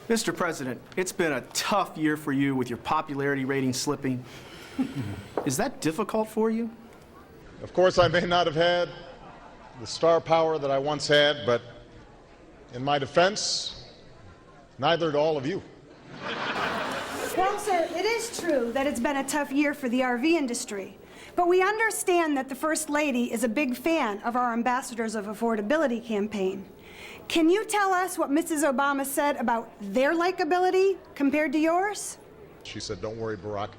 Mr. President, it's been a tough year for you with your popularity rating slipping. Is that difficult for you? Of course, I may not have had the star power that I once had, but in my defense, neither do all of you. Well, sir, it is true that it's been a tough year for the RV industry. But we understand that the First Lady is a big fan of our Ambassadors of Affordability campaign. Can you tell us what Mrs. Obama said about their likability compared to yours? She said, "Don't worry, Barack.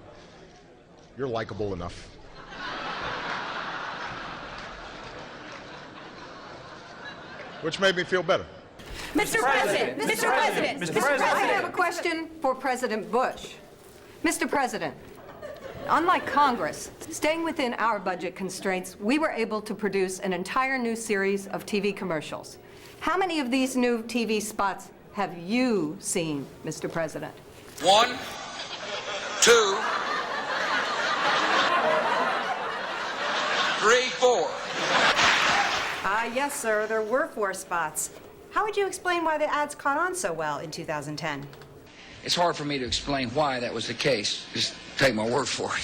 You're likable enough." Which made me feel better. Mr. President! Mr. President! Mr. President! I have a question for President Bush. Mr. President, unlike Congress, staying within our budget constraints, we were able to produce an entire new series of TV commercials. How many of these new TV spots have you seen, Mr. President? 1, 2, 3, 4. Yes, sir, there were 4 spots. How would you explain why the ads caught on so well in 2010? It's hard for me to explain why that was the case. Just take my word for it.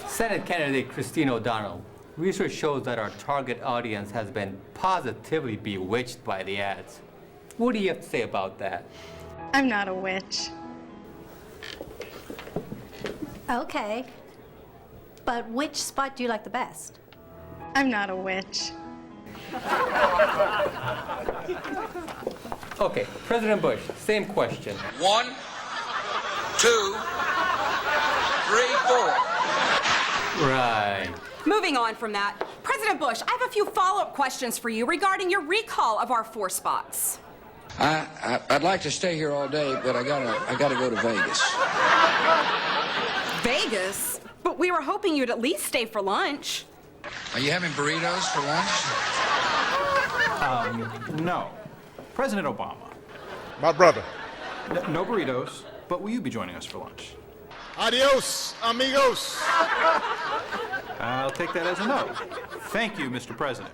Senate candidate Christine O'Donnell, research shows that our target audience has been positively bewitched by the ads. What do you have to say about that? I'm not a witch. Okay. But which spot do you like the best? I'm not a witch. Okay, President Bush, same question. 1, 2, 3, 4. Right. Moving on from that, President Bush, I have a few follow-up questions for you regarding your recall of our 4 spots. I'd like to stay here all day, but I gotta go to Vegas. Vegas? But we were hoping you'd at least stay for lunch. Are you having burritos for lunch? No. President Obama. My brother. No burritos, but will you be joining us for lunch? Adios, amigos. I'll take that as a no. Thank you, Mr. President.